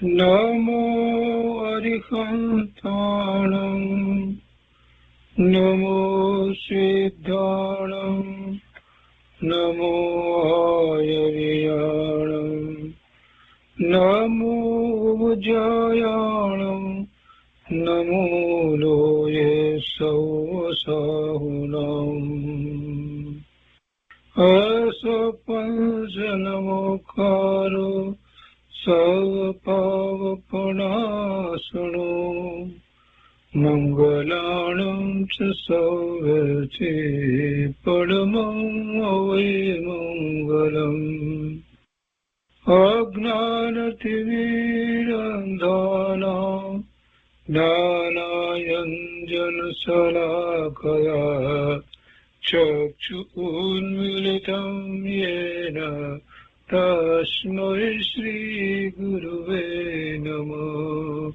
નમો અરિહંતાણં નમો સિદ્ધાણં નમો આયર્યાણં નમો ઉજ્જયાણં નમો લોયે સૌસાહુનમ અસપંસનમોકારો સર્વપાવપનાશનો મંગલાણં ચ સૌવર્ચે પરમં મંગલમ અજ્ઞાનતિમિરંધાનાં જ્ઞાનાંજનશલાકયા ચક્ષુન્મીલિतं येन તસ્मै શ્રીગુરુવે નમઃ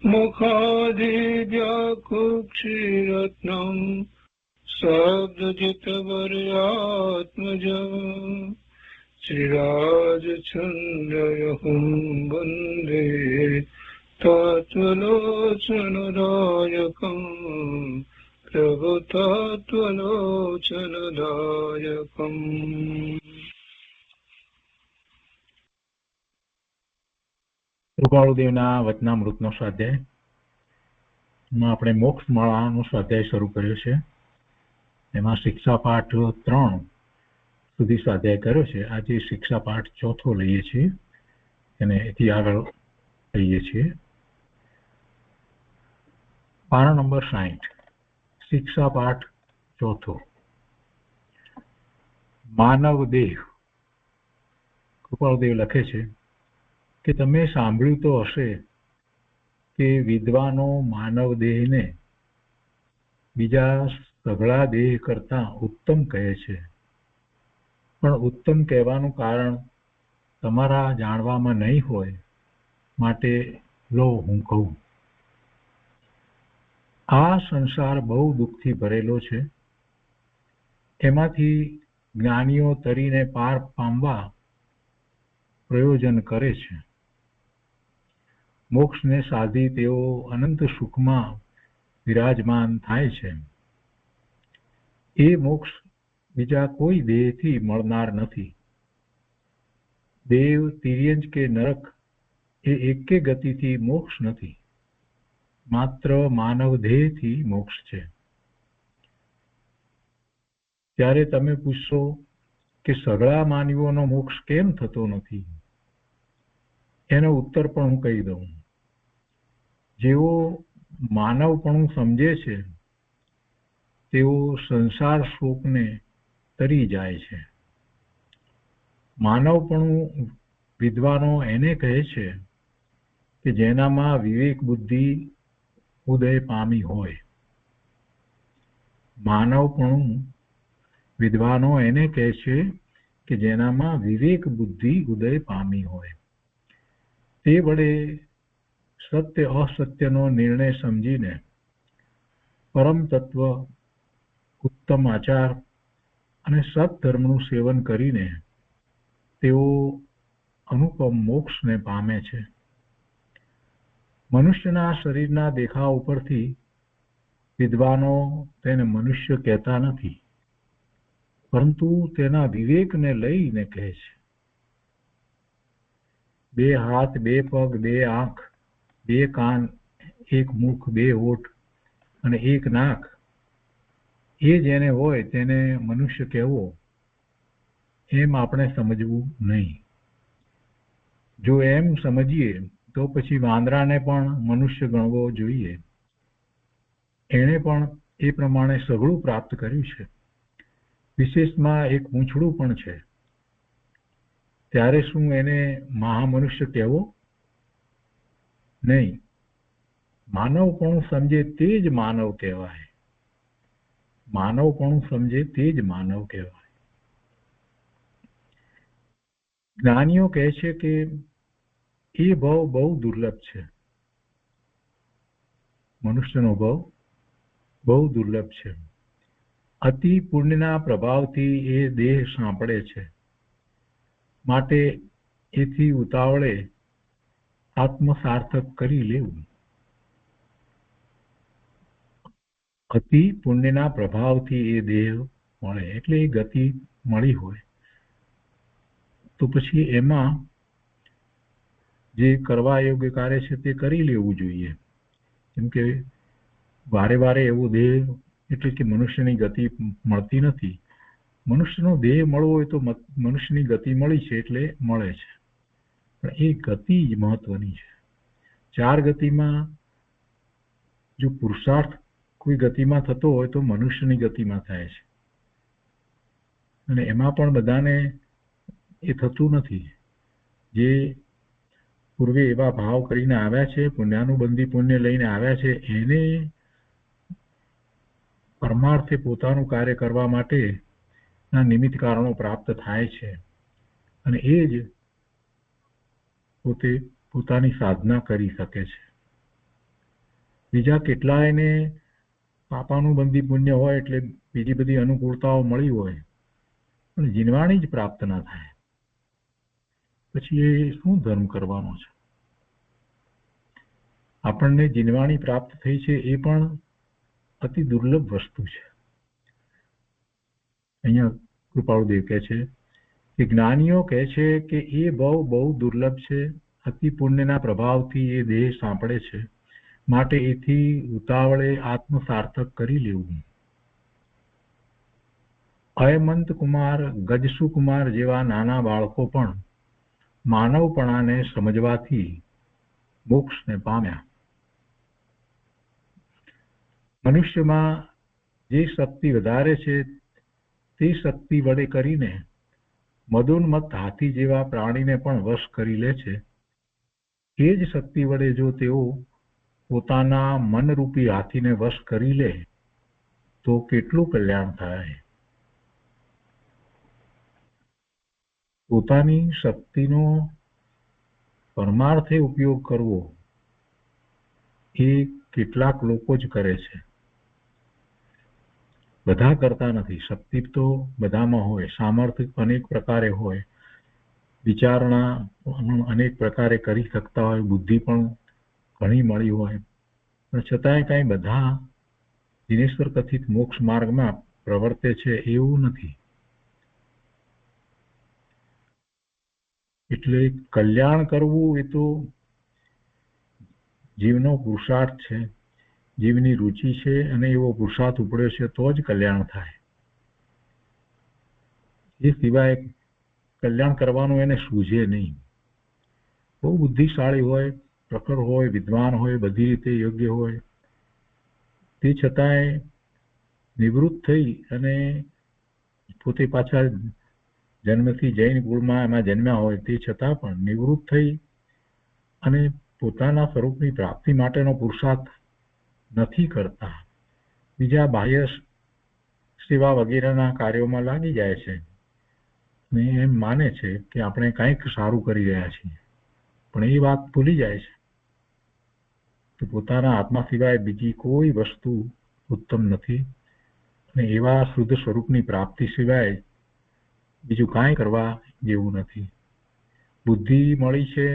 મુખાદિવ્યાકુક્ષિરત્નં શબ્દજિતવર્યાત્મજં શ્રીરાજચन्द्रयहुं વन्दે તત્વલોચનદાયકં પ્રભુતત્વલોચનદાયકં. કૃપાળુદેવના વચનામૃતનો સ્વાધ્યાય આપણે મોક્ષ માળાનો સ્વાધ્યાય શરૂ કર્યો છે. એમાં શિક્ષા પાઠ 3 સુધી સ્વાધ્યાય કર્યો છે. આજે શિક્ષા પાઠ 4 લઈએ છીએ અને એથી આગળ લઈએ છીએ. પાના નંબર 60, શિક્ષા પાઠ 4. માનવ દેહ. કૃપાળુદેવ લખે છે કે તમે સાંભળ્યું તો હશે કે વિદ્વાનો માનવ દેહને બીજા સઘળા દેહ કરતાં ઉત્તમ કહે છે, પણ ઉત્તમ કહેવાનું કારણ તમારા જાણવામાં નહીં હોય, માટે લો હું કહું. આ સંસાર બહુ દુઃખથી ભરેલો છે. એમાંથી જ્ઞાનીઓ તરીને પાર પામવા પ્રયોજન કરે છે. મોક્ષને સાધી તેઓ અનંત સુખમાં વિરાજમાન થાય છે. એ મોક્ષ બીજા કોઈ દેહથી મળનાર નથી. દેવ, તિર્યંજ કે નરક એ એકે ગતિથી મોક્ષ નથી, માત્ર માનવ દેહથી મોક્ષ છે. ત્યારે તમે પૂછશો કે સઘળા માનવીઓનો મોક્ષ કેમ થતો નથી? એનો ઉત્તર પણ હું કહી દઉં. જેઓ માનવપણું સમજે છે તેઓ સંસાર શોકને તરી જાય છે. માનવપણું વિદ્વાનો એને કહે છે કે જેનામાં વિવેક બુદ્ધિ ઉદય પામી હોય. માનવપણું વિદ્વાનો એને કહે છે કે જેનામાં વિવેક બુદ્ધિ ઉદય પામી હોય. તે વડે સત્ય અસત્યનો નિર્ણય સમજીને પરમ તત્વ, ઉત્તમ આચાર અને સત્ધર્મનું સેવન કરીને તેઓ અનુપમ મોક્ષને પામે છે. મનુષ્યના શરીરના દેખાવ ઉપરથી વિદ્વાનો તેને મનુષ્ય કહેતા નથી, પરંતુ તેના વિવેકને લઈને કહે છે. 2 હાથ, 2 પગ, 2 આંખ, 2 કાન, 1 મુખ, 2 હોઠ અને 1 નાક, એ જેને હોય તેને મનુષ્ય કહેવો, એમ આપણે સમજવું નહીં. જો એમ સમજીએ તો પછી વાંદરાને પણ મનુષ્ય ગણવો જોઈએ. એણે પણ એ પ્રમાણે સઘળું પ્રાપ્ત કર્યું છે. વિશેષમાં એક પૂંછડું પણ છે. ત્યારે શું એને મહામનુષ્ય કહેવો? નહીં. માનવપણું સમજે તે જ માનવ કહેવાય. માનવપણું સમજે તે જ માનવ કહેવાય. જ્ઞાનીઓ કહે છે કે એ ભાવ બહુ દુર્લભ છે. મનુષ્યનો ભાવ બહુ દુર્લભ છે. અતિ પુણ્યના પ્રભાવથી એ દેહ સાંપડે છે. માટે એથી ઉતાવળે આત્મસાર્થક કરી લેવું. અતિ પુણ્યના પ્રભાવથી એ દેહ મળે, એટલે એ ગતિ મળી હોય તો પછી એમાં જે કરવા યોગ્ય કાર્ય છે તે કરી લેવું જોઈએ. કેમ કે વારે વારે એવો દેહ એટલે કે મનુષ્યની ગતિ મળતી નથી. મનુષ્યનો દેહ મળવો હોય તો મનુષ્યની ગતિ મળી છે એટલે મળે છે, પણ એ ગતિ જ મહત્વની છે. 4 ગતિમાં જો પુરુષાર્થ કોઈ ગતિમાં થતો હોય તો મનુષ્યની ગતિમાં થાય છે, અને એમાં પણ બધાને એ થતું નથી. જે પૂર્વે એવા ભાવ કરીને આવ્યા છે, પુણ્યાનુબંધી પુણ્ય લઈને આવ્યા છે, એને પરમાર્થે પોતાનું કાર્ય કરવા માટે ના નિમિત્ત કારણો પ્રાપ્ત થાય છે, અને એ જ પોતે પોતાની સાધના કરી શકે છે. બીજા કેટલાયને પાપાનુબંધી પુણ્ય હોય એટલે બીજી બધી અનુકૂળતાઓ મળી હોય, પણ જીનવાણી જ પ્રાપ્ત ના થાય, પછી એ શું ધર્મ કરવાનો છે? આપણને જીનવાણી પ્રાપ્ત થઈ છે એ પણ અતિ દુર્લભ વસ્તુ છે. અહીંયા કૃપાળુદેવ કહે છે કે જ્ઞાનીઓ કહે છે કે એ બહુ દુર્લભ છે. અતિ પુણ્યના પ્રભાવથી એ દેહ સાંપડે છે, માટે એથી ઉતાવળે આત્મસાર્થક કરી લેવું. અયમંત કુમાર, ગજસુ કુમાર જેવા નાના બાળકો પણ માનવપણાને સમજવાથી મોક્ષને પામ્યા. મનુષ્યમાં જે શક્તિ વધારે છે તે શક્તિ વડે કરીને મદોન્મત્ત હાથી જેવા પ્રાણીને પણ વશ કરી લે છે. એ જ શક્તિ વડે જો તેઓ પોતાના મનરૂપી હાથીને વશ કરી લે તો કેટલું કલ્યાણ થાય. પોતાની શક્તિનો પરમાર્થે ઉપયોગ કરવો એ કેટલાક લોકો જ કરે છે, બધા કરતા નથી. શક્તિ તો બધામાં હોય, સામર્થ્ય અનેક પ્રકારે હોય, વિચારણા અનેક પ્રકારે કરી શકતા હોય, બુદ્ધિ પણ ઘણી મળી હોય, પણ છતાંય કાંઈ બધા દિનેશ્વર કથિત મોક્ષ માર્ગમાં પ્રવર્તે છે એવું નથી. એટલે કલ્યાણ કરવું એ તો જીવનો પુરુષાર્થ છે, જીવની રુચિ છે, અને એવો પુરુષાર્થ ઉપડ્યો છે તો જ કલ્યાણ થાય. એ સિવાય કલ્યાણ કરવાનું એને સૂઝે નહીં. બહુ બુદ્ધિશાળી હોય, પ્રખર હોય, વિદ્વાન હોય, બધી રીતે યોગ્ય હોય, તે છતાંય નિવૃત્ત થઈ અને પોતે પાછા જન્મથી જૈન કુળમાં એમાં જન્મ્યા હોય તે છતાં પણ નિવૃત્ત થઈ અને પોતાના સ્વરૂપની પ્રાપ્તિ માટેનો પુરુષાર્થ નથી કરતા, બીજા બાહ્ય સેવા વગેરેના કાર્યોમાં લાગી જાય છે ને એમ માને છે કે આપણે કંઈક સારું કરી રહ્યા છીએ, પણ એ વાત ભૂલી જાય છે કે પોતાના આત્મા સિવાય બીજી કોઈ વસ્તુ ઉત્તમ નથી, અને એવા શુદ્ધ સ્વરૂપની પ્રાપ્તિ સિવાય બીજું કાંઈ કરવા જેવું નથી. બુદ્ધિ મળી છે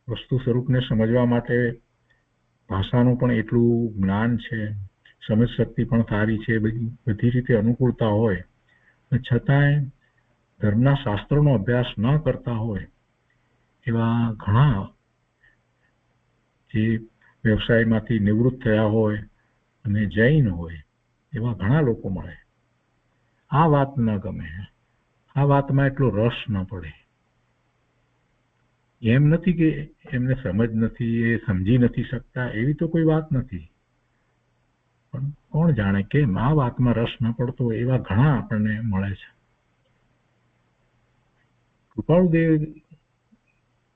વસ્તુ સ્વરૂપને સમજવા માટે, ભાષાનું પણ એટલું જ્ઞાન છે, સમજ શક્તિ પણ સારી છે, બધી રીતે અનુકૂળતા હોય, છતાંય ધર્મના શાસ્ત્રોનો અભ્યાસ ન કરતા હોય એવા ઘણા જે વ્યવસાયમાંથી નિવૃત્ત થયા હોય અને જૈન હોય એવા ઘણા લોકો મળે. આ વાત ન ગમે, આ વાતમાં એટલો રસ ન પડે. એમ નથી કે એમને સમજ નથી, એ સમજી નથી શકતા, એવી તો કોઈ વાત નથી, પણ કોણ જાણે કેમ આ વાતમાં રસ ન પડતો એવા ઘણા આપણને મળે છે. કૃપાળુદેવ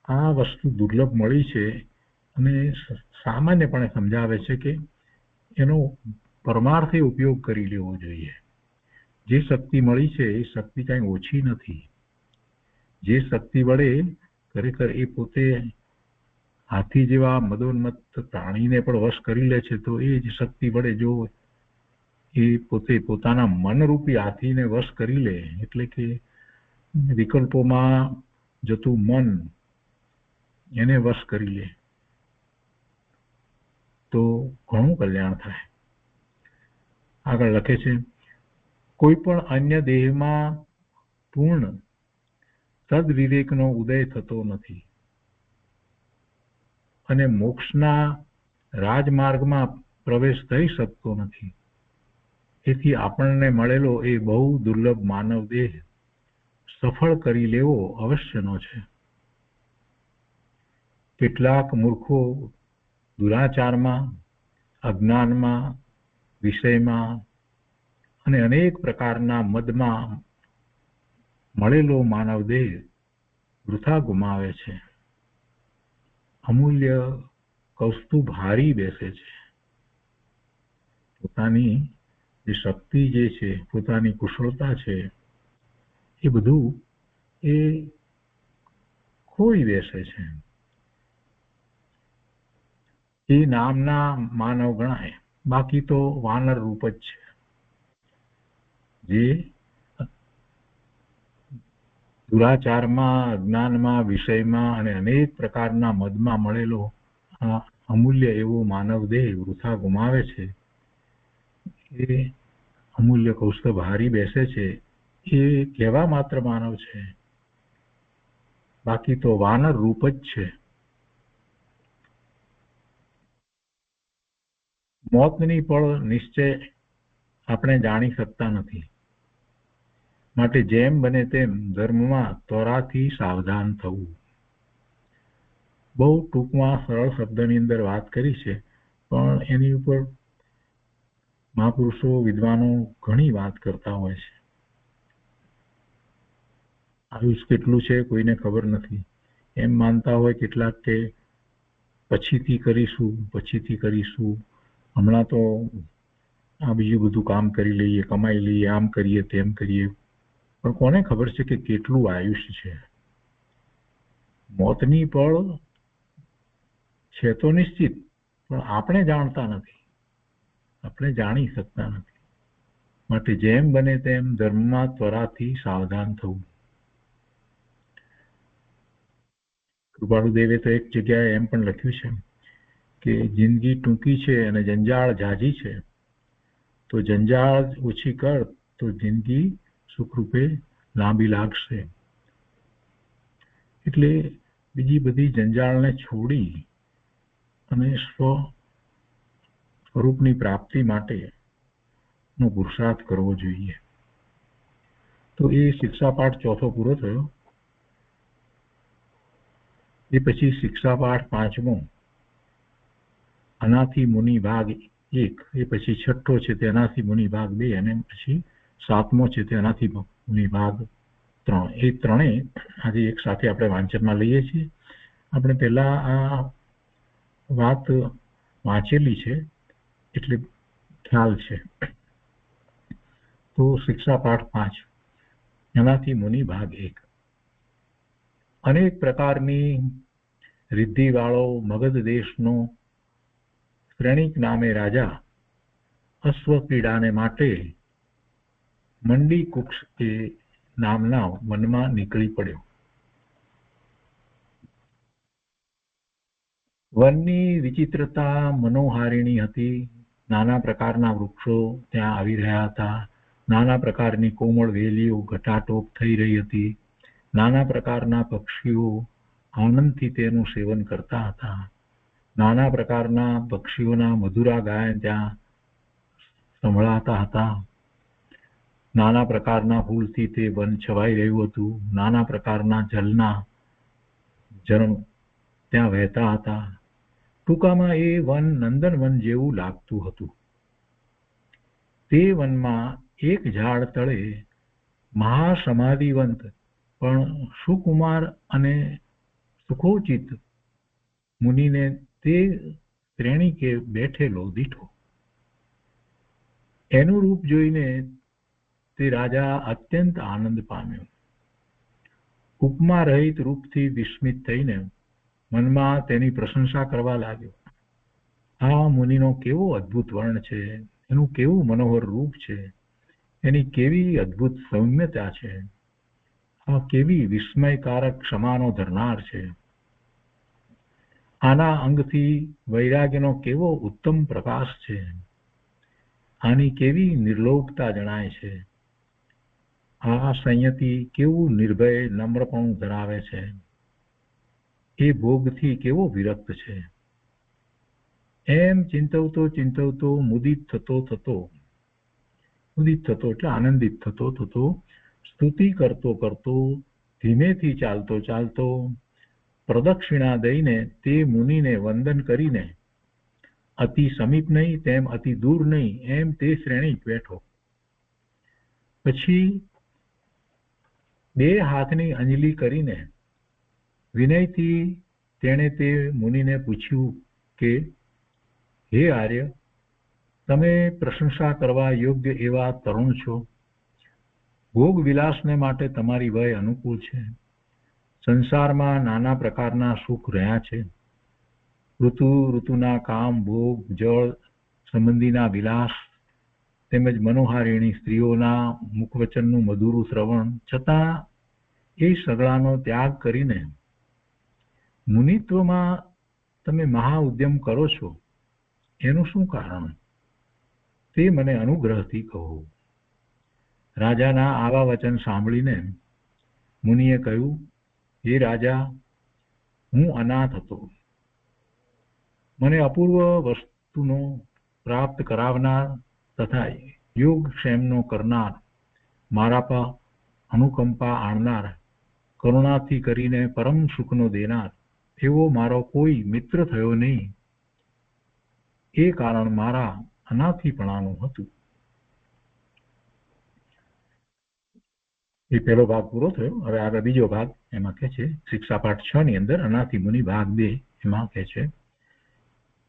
આ વસ્તુ દુર્લભ મળી છે અને સામાન્યપણે સમજાવે છે કે એનો પરમાર્થે ઉપયોગ કરી લેવો જોઈએ. જે શક્તિ મળી છે એ શક્તિ કાંઈ ઓછી નથી. જે શક્તિ વડે ખરેખર એ પોતે હાથી જેવા મદોન્મત્ત પ્રાણીને પણ વશ કરી લે છે, તો એ જ શક્તિ વડે જો એ પોતે પોતાના મનરૂપી હાથીને વશ કરી લે, એટલે કે વિકલ્પોમાં જતું મન એને વશ કરી લે તો ઘણું કલ્યાણ થાય. આગળ લખે છે, કોઈ પણ અન્ય દેહમાં પૂર્ણ સદવિવેકનો ઉદય થતો નથી અને મોક્ષના રાજમાર્ગમાં પ્રવેશ થઈ શકતો નથી. તેથી આપણને મળેલો એ બહુ દુર્લભ માનવ દેહ સફળ કરી લેવો અવશ્યનો છે. કેટલાક મૂર્ખો દુરાચારમાં, અજ્ઞાનમાં, વિષયમાં અને અનેક પ્રકારના મદમાં મળેલો માનવ દેહ વૃથા ગુમાવે છે. અમૂલ્ય કૌસ્તુભ હારી બેસે છે. પોતાની જે શક્તિ જે છે, પોતાની કુશળતા છે, એ બધું એ ખોઈ બેસે છે. એ નામના માનવ ગણાય, બાકી તો વાનર રૂપ જ છે. જે દુરાચારમાં, અજ્ઞાનમાં, વિષયમાં અને અનેક પ્રકારના મદમાં મળેલો આ અમૂલ્ય એવો માનવ દેહ વૃથા ગુમાવે છે. એ અમૂલ્ય કૌસ્તુભ હારી બેસે છે. એ કેવા માત્ર માનવ છે, બાકી તો વાનર રૂપ જ છે. મોતની પણ નિશ્ચય આપણે જાણી શકતા નથી. માટે જેમ બને તેમ ધર્મમાં ત્વરાથી સાવધાન થવું. બહુ ટૂંકમાં સરળ શબ્દની અંદર વાત કરી છે, પણ એની ઉપર મહાપુરુષો, વિદ્વાનો ઘણી વાત કરતા હોય છે. આયુષ કેટલું છે કોઈને ખબર નથી. એમ માનતા હોય કેટલાક કે પછીથી કરીશું, હમણાં તો આ બીજું બધું કામ કરી લઈએ, કમાઈ લઈએ, આમ કરીએ, તેમ કરીએ. પણ કોને ખબર છે કે કેટલું આયુષ્ય છે? મોતની પળ છે તો નિશ્ચિત, પણ આપણે જાણતા નથી, આપણે જાણી શકતા નથી. માટે જેમ બને તેમ ધર્મમાં ત્વરાથી સાવધાન થવું. કૃપાળુદેવે તો એક જગ્યાએ એમ પણ લખ્યું છે કે જિંદગી ટૂંકી છે અને જંજાળ ઝાઝી છે, તો જંજાળ ઓછી કર તો જિંદગી સુખરૂપે લાંબી લાગશે. એટલે બીજી બધી જંજાળને છોડી અને સ્વરૂપની પ્રાપ્તિ માટેનો પુરુષાર્થ કરવો જોઈએ. તો એ શિક્ષાપાઠ ચોથો પૂરો થયો. એ પછી શિક્ષાપાઠ પાંચમો, અનાથી મુનિ ભાગ 1, એ પછી છઠ્ઠો છે તે અનાથી મુનિ ભાગ 2, અને પછી સાતમો છે તે અનાથી મુનિ ભાગ 3. એ ત્રણેય આજે એક સાથે આપણે વાંચનમાં લઈએ છીએ. આપણે પહેલા આ વાત વાંચેલી છે એટલે ખ્યાલ છે. તો શિક્ષાપાઠ 5, અનાથી મુનિ ભાગ 1. અનેક પ્રકારની રિદ્ધિવાળો મગધ દેશનો શ્રેણિક નામે રાજા અશ્વપીડાને માટે મંડી કુક્ષ એ નામના વનમાં નીકળી પડ્યો. વનની વિચિત્રતા મનોહારિણી હતી. નાના પ્રકારના વૃક્ષો ત્યાં આવી રહ્યા હતા. નાના પ્રકારની કોમળ વેલીઓ ઘટાટોપ થઈ રહી હતી. નાના પ્રકારના પક્ષીઓ આનંદથી તેનું સેવન કરતા હતા. નાના પ્રકારના પક્ષીઓના મધુરા ગાયન ત્યાં સંભળાતા હતા. નાના પ્રકારના ફૂલથી તે વન છવાઈ રહ્યું હતું. નાના પ્રકારના જલના ઝરણ ત્યાં વહેતા હતા. ટૂંકામાં એ વન નંદનવન જેવું લાગતું હતું. તે વનમાં એક ઝાડ તળે મહાસમાધિવંત પણ સુકુમાર અને સુખોચિત મુનિને તે શ્રેણીકે બેઠેલો દીઠો. એનું રૂપ જોઈને તે રાજા અત્યંત આનંદ પામ્યો. ઉપમા રહિત રૂપથી વિસ્મિત થઈને મનમાં તેની પ્રશંસા કરવા લાગ્યો. આ મુનિનો કેવો અદ્ભુત વર્ણ છે, એનું કેવું મનોહર રૂપ છે, એની કેવી અદ્ભુત સૌમ્યતા છે, આ કેવી વિસ્મયકારક ક્ષમાનો ધરનાર છે. આના અંગથી વૈરાગ્યનો કેવો ઉત્તમ પ્રકાશ છે, આની કેવી નિર્લોભતા જણાય છે, આ સંયતિ કેવું નિર્ભય નમ્રપણું ધરાવે છે, એ ભોગથી કેવો વિરક્ત છે. એમ ચિંતવતો મુદિત થતો એટલે આનંદિત થતો સ્તુતિ કરતો ધીમેથી ચાલતો પ્રદક્ષિણા દઈને તે મુનિને વંદન કરીને અતિ સમીપ નહીં તેમ અતિ દૂર નહીં એમ તે શ્રેણી બેઠો. પછી બે હાથની અંજલિ કરીને વિનયથી તેણે તે મુનિને પૂછ્યું કે હે આર્ય, તમે પ્રશંસા કરવા યોગ્ય એવા તરુણ છો. ભોગ વિલાસને માટે તમારી વય અનુકૂળ છે. સંસારમાં નાના પ્રકારના સુખ રહ્યા છે. ઋતુના કામ, ભોગ, જળ સંબંધીના વિલાસ તેમજ મનોહારિણી સ્ત્રીઓના મુખવચનનું મધુરું શ્રવણ, છતાં એ સગળાનો ત્યાગ કરીને મુનિત્વમાં તમે મહા ઉદ્યમ કરો છો, એનું શું કારણ? તે મને અનુગ્રહથી કહો. રાજાના આવા વચન સાંભળીને મુનિએ કહ્યું, હે રાજા, હું અનાથ હતો. મને અપૂર્વ વસ્તુનો પ્રાપ્ત કરાવનાર તથા યોગક્ષેમનો કરનાર, મારા પર અનુકંપા આણનાર, કરુણાથી કરીને પરમ સુખનો દેનાર એવો મારો કોઈ મિત્ર થયો નહીં. એ કારણ મારા અનાથીપણાનું હતું. એ પહેલો ભાગ પૂરો થયો. હવે આગળ બીજો ભાગ એમાં કહે છે, શિક્ષાપાઠ 6 ની અંદર અનાથી મુનિ ભાગ 2 એમાં કહે છે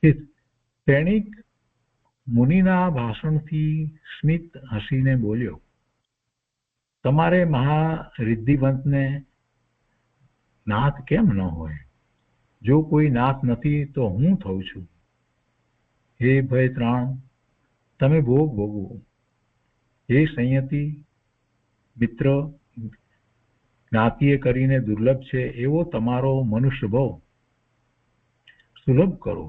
કે શ્રેણિક મુનિના ભાષણથી સ્મિત હસીને બોલ્યો, તમારે મહારિદ્ધિવંતને નાથ કેમ ન હોય? જો કોઈ નાથ નથી તો હું થઉં છું. હે ભય ત્રાણ, તમે ભોગ ભોગવો. હે સંયતિ, મિત્ર જ્ઞાતિએ કરીને દુર્લભ છે એવો તમારો મનુષ્ય ભાવ સુલભ કરો.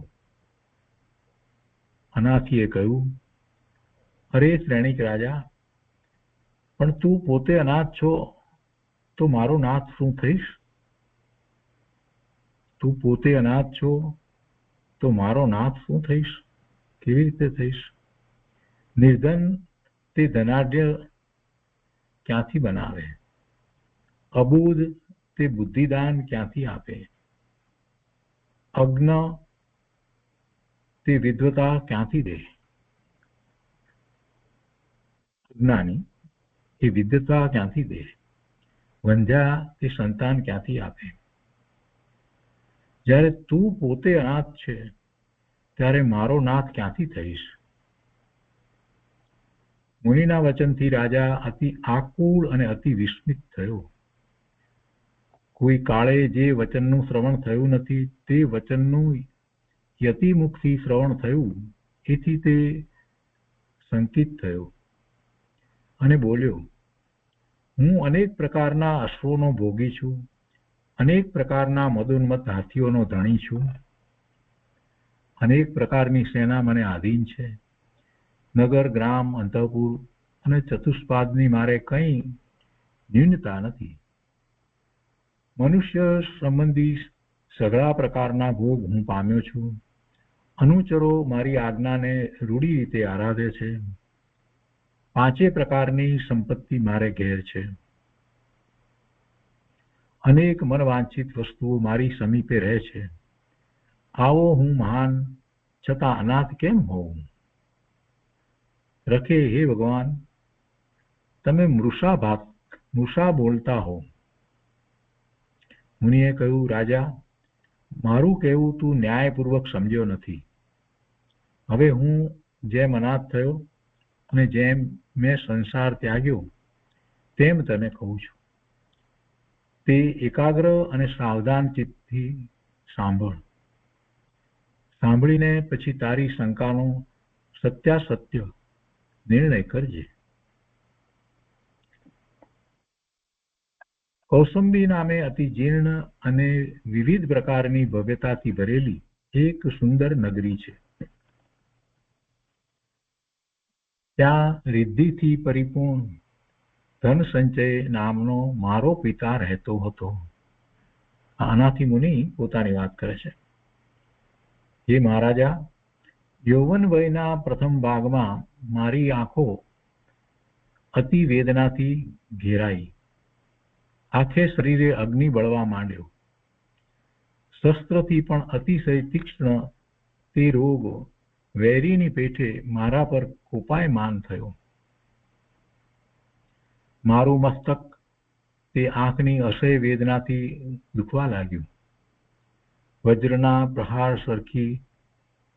અનાથીએ કહ્યું, અરે શ્રેણિક રાજા, પણ તું પોતે અનાથ છો તો મારો નાથ શું થઈશ? તું પોતે અનાથ છો તો મારો નાથ શું થઈશ? કેવી રીતે થઈશ? નિર્ધન તે ધનાઢ્ય ક્યાંથી બનાવે? અબુધ તે બુદ્ધિદાન ક્યાંથી આપે? અજ્ઞ તે વિદ્વતા ક્યાંથી દે? અજ્ઞાની એ વિદ્વતા ક્યાંથી દે? વંધ્યા તે સંતાન ક્યાંથી આપે? જ્યારે તું પોતે અનાથ છે ત્યારે મારો નાથ ક્યાંથી થઈશ? મુનિના વચનથી રાજા અતિ આકુળ અને અતિ વિસ્મિત થયો. કોઈ કાળે જે વચનનું શ્રવણ થયું નથી તે વચનનું યતિમુખથી શ્રવણ થયું, એથી તે શંકિત થયો અને બોલ્યો, હું અનેક પ્રકારના અશ્વોનો ભોગી છું, અનેક પ્રકારના મદોન્મત્ત હાથીઓનો ધણી છું, અનેક પ્રકારની સેના મને આધીન છે. નગર, ગ્રામ, અંતઃપુર અને ચતુષ્પાદની મારે કંઈ ન્યૂનતા નથી. મનુષ્ય સંબંધી સઘળા પ્રકારના ભોગ હું પામ્યો છું. અનુચરો મારી આજ્ઞાને રૂઢી રીતે આરાધે છે. 5 પ્રકારની સંપત્તિ મારે ઘેર છે. અનેક મનવાંછિત વસ્તુઓ મારી સમીપે રહે છે. આવો હું મહાન છતાં અનાથ કેમ હોઉં? રખે, હે ભગવાન, તમે મૃષા બોલતા હો. મુનિએ કહ્યું, રાજા, મારું કહેવું તું ન્યાયપૂર્વક સમજ્યો નથી. હવે હું જેમ અનાથ થયો અને જેમ મેં સંસાર ત્યાગ્યો તેમ તને કહું છું. તે એકાગ્ર અને સાવધાન ચિત્તથી સાંભળ. સાંભળીને પછી તારી શંકાનો સત્યાસત્ય નિર્ણય કરજે. કૌસંબી નામે અતિ જીર્ણ અને વિવિધ પ્રકારની ભવ્યતાથી ભરેલી એક સુંદર નગરી છે. ત્યાં રિદ્ધિથી પરિપૂર્ણ ધન સંચય નામનો મારો પિતા રહેતો હતો. આનાથી મુનિ પોતાની વાત કરે છે. હે મહારાજા, યૌવન વયના પ્રથમ ભાગમાં મારી આંખો અતિ વેદનાથી ઘેરાઈ. આખે શરીરે અગ્નિ બળવા માંડ્યો. શસ્ત્રથી પણ અતિશય તીક્ષ્ણ તે રોગ વૈરીની પેઠે મારા પર કોપાયમાન થયો. મારું મસ્તક તે આંખની અસહ્ય વેદનાથી દુખવા લાગ્યું. વજ્રના પ્રહાર સરખી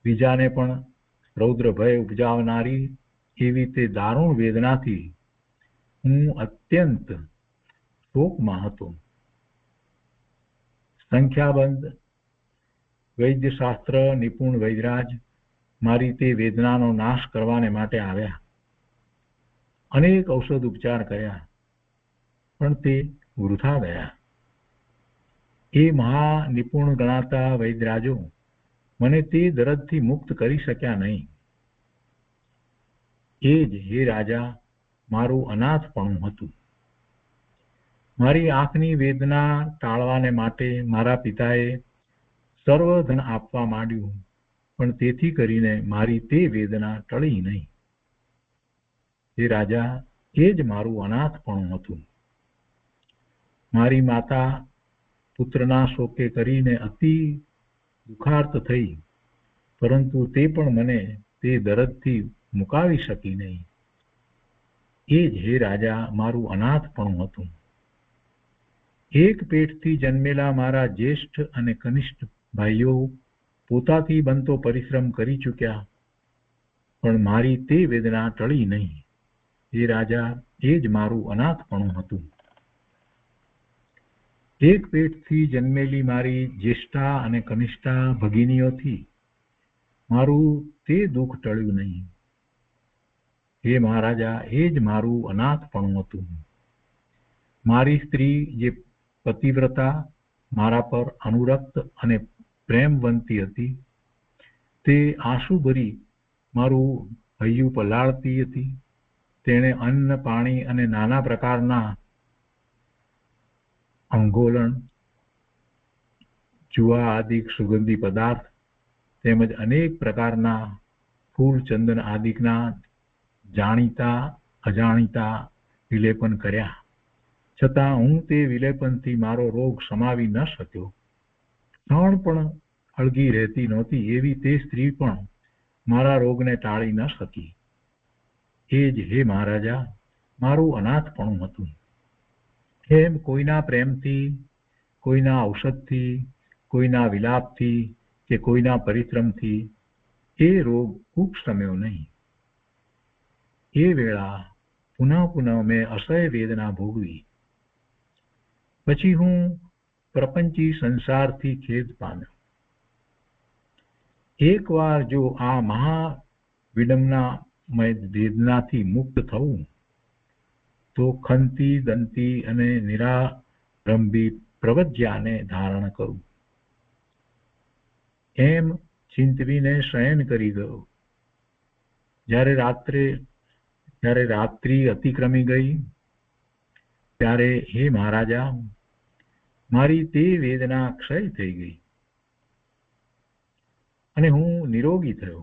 બીજાને પણ રૌદ્ર ભય ઉપજાવનારી એવી તે દારૂણ વેદનાથી હું અત્યંત શોકમાં હતો. સંખ્યાબંધ વૈદ્યશાસ્ત્ર નિપુણ વૈદરાજ મારી તે વેદનાનો નાશ કરવાને માટે આવ્યા. અનેક ઔષધ ઉપચાર કર્યા, પણ તે વૃથા ગયા. એ મહા નિપુણ ગણાતા વૈદરાજો મને તે દર્દથી મુક્ત કરી શક્યા નહીં. એ જ હે રાજા મારું અનાથપણું હતું. મારી આંખની વેદના ટાળવાને માટે મારા પિતાએ સર્વ ધન આપવા માંડ્યું, પણ તેથી કરીને મારી તે વેદના ટળી નહીં. હે રાજા, એ જ મારું અનાથપણું હતું. મારી માતા પુત્રના શોકે કરીને અતિ દુઃખાર્ત થઈ, પરંતુ તે પણ મને તે દર્દથી મુકાવી શકી નહીં. એ જ હે રાજા મારું અનાથપણું હતું. એક પેટથી જન્મેલા મારા જ્યેષ્ઠ અને કનિષ્ઠ ભાઈઓ પોતાથી બનતો પરિશ્રમ કરી ચૂક્યા, પણ મારી તે વેદના ટળી નહીં. હે રાજા, એ જ મારું અનાથપણું હતું. એક પેટથી જન્મેલી મારી જ્યેષ્ઠા અને કનિષ્ઠા ભગિનીઓથી મારું તે દુઃખ ટળ્યું નહીં. હે મહારાજા, એ જ મારું અનાથપણું હતું. મારી સ્ત્રી જે પતિવ્રતા મારા પર અનુરક્ત અને પ્રેમવંતી હતી, તે આંસુ ભરી મારું હૈયું પલાળતી હતી. તેણે અન્ન પાણી અને નાના પ્રકારના અંગોલણ, જુવા આદિક સુગંધી પદાર્થ તેમજ અનેક પ્રકારના ફૂલ ચંદન આદિકના જાણીતા અજાણીતા વિલેપન કર્યા, છતાં હું તે વિલેપનથી મારો રોગ સમાવી ન શક્યો. ક્ષણ પણ અળગી રહેતી નહોતી એવી તે સ્ત્રી પણ મારા રોગને ટાળી ન શકી. એ જ હે મહારાજા મારું અનાથપણું હતું. એમ કોઈના પ્રેમથી, કોઈના ઔષધથી, કોઈના વિલાપથી કે કોઈના પરિશ્રમથી એ રોગ ઉપશમ્યો નહીં. એ વેળા પુનઃ પુનઃ મેં અસહ્ય વેદના ભોગવી. પછી હું પ્રપંચી સંસારથી ખેદ પામ્યો. એકવાર જો આ મહા વિડંબનામય વેદનાથી મુક્ત થવું, તો ખંતી દંતી અને નિરારંભી પ્રવજ્યાને ધારણ કરું. એમ ચિંતવીને શયન કરી ગયો. જ્યારે રાત્રિ અતિક્રમી ગઈ, ત્યારે હે મહારાજા મારી તે વેદના ક્ષય થઈ ગઈ અને હું નિરોગી થયો.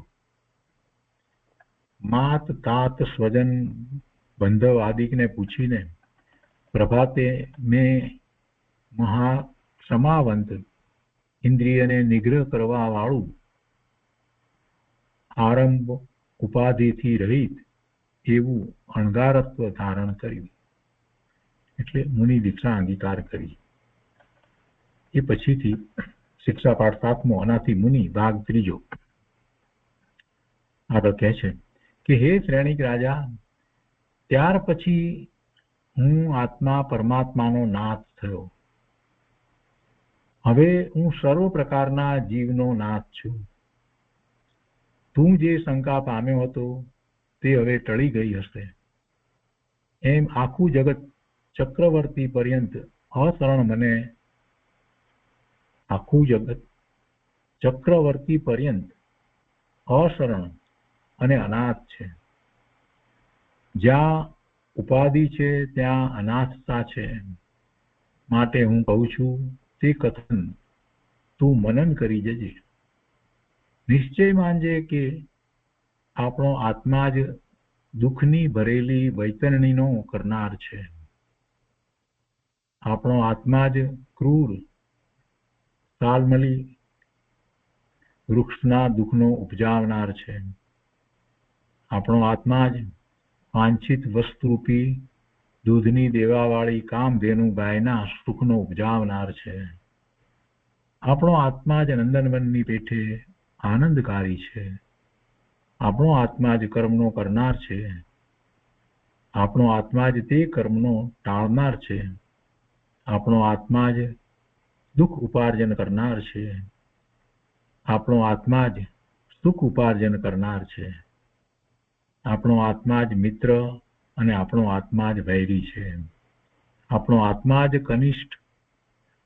માત તાત સ્વજન બંધવ આદિકને પૂછીને પ્રભાતે મેં મહાસમાવંત ઇન્દ્રિયને નિગ્રહ કરવા વાળું આરંભ ઉપાધિથી રહિત એવું અણગારત્વ ધારણ કર્યું. એટલે મુનિ દીક્ષા અંગીકાર કરી. એ પછીથી શિક્ષાપાઠ 7મો અનાથી મુનિ ભાગ 3. આગળ કહે છે કે હે શ્રેણિક રાજા, ત્યાર પછી હું આત્મા પરમાત્માનો નાથ થયો. હવે હું સર્વ પ્રકારના જીવનો નાથ છું. તું જે શંકા પામ્યો હતો તે હવે ટળી ગઈ હશે. એમ આખું જગત ચક્રવર્તી પર્યંત અશરણ મને આખું જગત ચક્રવર્તી પર્યંત અશરણ અને અનાથ છે. જ્યાં ઉપાધિ છે ત્યાં અનાથતા છે. માટે હું કહું છું તે કથન તું મનન કરી જજે. નિશ્ચય માનજે કે આપણો આત્મા જ દુઃખની ભરેલી વૈતરણીનો કરનાર છે. આપણો આત્મા જ ક્રૂર સાલમલી વૃક્ષના દુઃખનો ઉપજાવનાર છે. આપણો આત્મા જ વાંછિત વસ્તુરૂપી દૂધની દેવાવાળી કામધેનુ ગાયના સુખનો ઉપજાવનાર છે. આપણો આત્મા જ નંદનવનની પેઠે આનંદકારી છે. આપણો આત્મા જ કર્મનો કરનાર છે. આપણો આત્મા જ તે કર્મનો ટાળનાર છે. આપણો આત્મા જ દુઃખ ઉપાર્જન કરનાર છે. આપણો આત્મા જ સુખ ઉપાર્જન કરનાર છે. આપણો આત્મા જ મિત્ર અને આપણો આત્મા જ વૈરી છે. આપણો આત્મા જ કનિષ્ઠ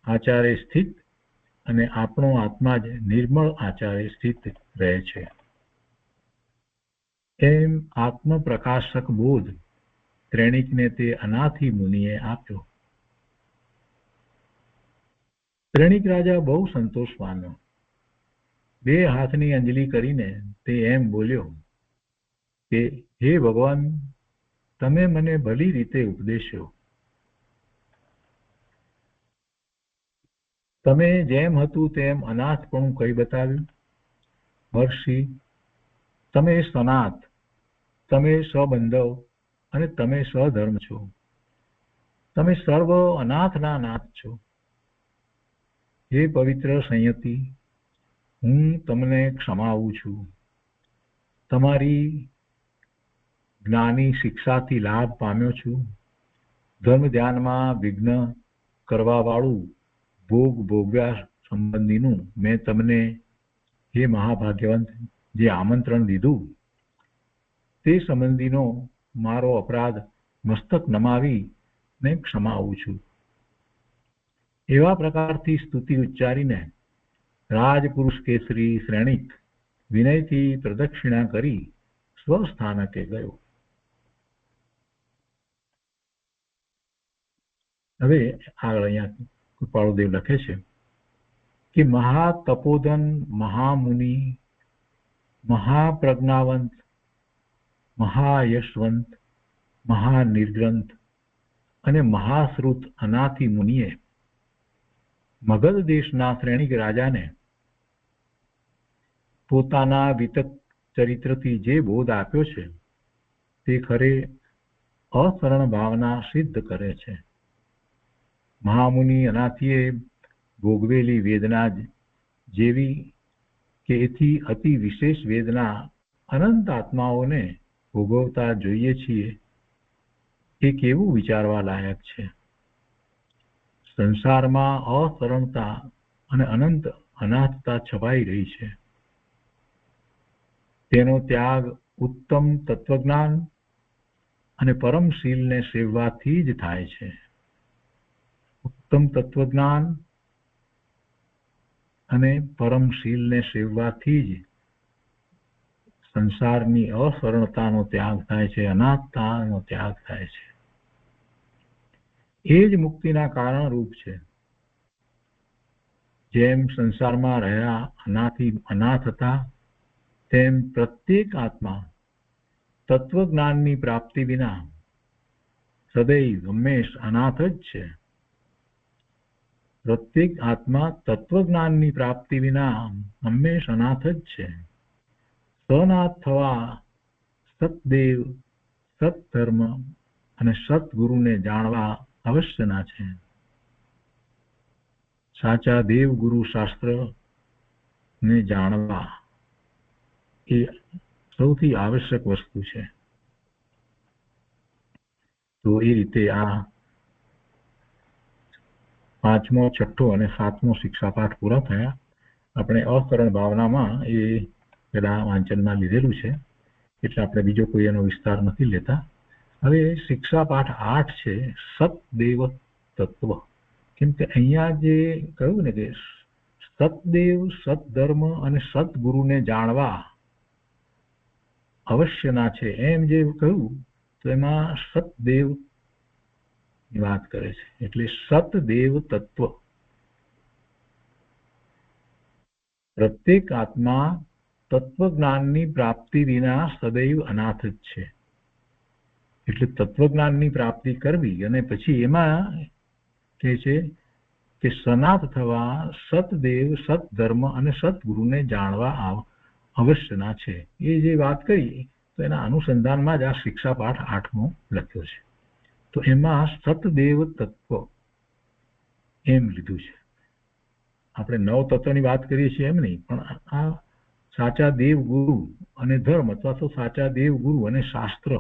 આચારે સ્થિત અને આપણો આત્મા જ નિર્મળ આચારે સ્થિત રહે છે. એમ આત્મ પ્રકાશક બોધ ત્રેણીકને તે અનાથી મુનિએ આપ્યો. ત્રેણીક રાજા બહુ સંતોષ પામ્યો. 2 હાથની અંજલિ કરીને તે એમ બોલ્યો કે હે ભગવાન, તમે મને ભલી રીતે ઉપદેશ્યો. તમે જેમ હતું તેમ અનાથપણું કહી બતાવ્યું. મહર્ષિ, તમે સનાથ, તમે સબંધવ અને તમે સધર્મ છો. તમે સર્વ અનાથના નાથ છો. હે પવિત્ર સંયતિ, હું તમને ક્ષમાવું છું. તમારી જ્ઞાની શિક્ષાથી લાભ પામ્યો છું. ધર્મ ધ્યાનમાં વિઘ્ન કરવા વાળું ભોગ ભોગ્યા સંબંધીનું મેં તમને, હે મહાભાગ્યવંત, જે આમંત્રણ દીધું તે સંબંધીનો મારો અપરાધ મસ્તક નમાવીને ક્ષમાવું છું. એવા પ્રકારથી સ્તુતિ ઉચ્ચારીને રાજપુરુષ કેસરી શ્રેણીક વિનયથી પ્રદક્ષિણા કરી સ્વસ્થાનકે ગયો. હવે આગળ અહીંયા કૃપાળુદેવ લખે છે કે મહાતપોધન, મહામુનિ, મહાપ્રજ્ઞાવંત, મહાયશવંત, મહાનિર્ગ્રંથ અને મહાશ્રુત અનાથી મુનિએ મગધ દેશના શ્રેણીક રાજાને પોતાના વિતક ચરિત્રથી જે બોધ આપ્યો છે તે ખરે અશરણ ભાવના સિદ્ધ કરે છે. મહામુનિ અનાથીએ ભોગવેલી વેદના જેવી કે એથી અતિ વિશેષ વેદના અનંત આત્માઓને ભોગવતા જોઈએ છીએ એ કેવું વિચારવા લાયક છે. સંસારમાં અશરણતા અને અનંત અનાથતા છવાઈ રહી છે. તેનો ત્યાગ ઉત્તમ તત્વજ્ઞાન અને પરમશીલને સેવવાથી જ થાય છે. ઉત્તમ તત્વજ્ઞાન અને પરમશીલને સેવવાથી જ સંસારની અસરણતાનો ત્યાગ થાય છે, અનાથતાનો ત્યાગ થાય છે. એ જ મુક્તિના કારણ રૂપ છે. જેમ સંસારમાં રહ્યા અનાથ હતા તેમ પ્રત્યેક આત્મા તત્વજ્ઞાનની પ્રાપ્તિ વિના સદૈવ હંમેશ અનાથ જ છે. પ્રત્યેક આત્મા તત્વજ્ઞાનની પ્રાપ્તિ વિના હંમેશ અનાથ જ છે. સનાથ થવા સતદેવ, સત્ધર્મ અને સદગુરુને જાણવા અવશ્યના છે. સાચા દેવ ગુરુ શાસ્ત્રને જાણવા એ સૌથી આવશ્યક વસ્તુ છે. તો એ રીતે આ 5મો, 6ઠ્ઠો અને 7મો શિક્ષાપાઠ પૂરા થયા. આપણે અકરણ ભાવનામાં એ પેલા વાંચનમાં લીધેલું છે એટલે આપણે બીજો કોઈ એનો વિસ્તાર નથી લેતા. હવે શિક્ષાપાઠ 8 છે સતદેવ તત્વ. કેમ કે અહીંયા જે કહ્યું ને કે સતદેવ, સતધર્મ અને સદગુરુને જાણવા અવશ્યના છે, એમ જે કહ્યું તો એમાં સતદેવ ની વાત કરે છે. એટલે સતદેવ તત્વ, પ્રત્યેક આત્મા તત્વજ્ઞાનની પ્રાપ્તિ વિના સદૈવ અનાથ જ છે. એટલે તત્વજ્ઞાનની પ્રાપ્તિ કરવી અને પછી એમાં કે છે કે સનાથ થવા સતદેવ, સતધર્મ અને સદગુરુને જાણવા અવશ્યના છે. એ જે વાત કરી તો એના અનુસંધાનમાં જ આ શિક્ષા પાઠ 8મો લખ્યો છે. તો એમાં સતદેવ તત્વ એમ લીધું છે. આપણે 9 તત્વની વાત કરીએ છીએ એમ નહીં, પણ આ સાચા દેવ ગુરુ અને ધર્મ અથવા તો સાચા દેવ ગુરુ અને શાસ્ત્ર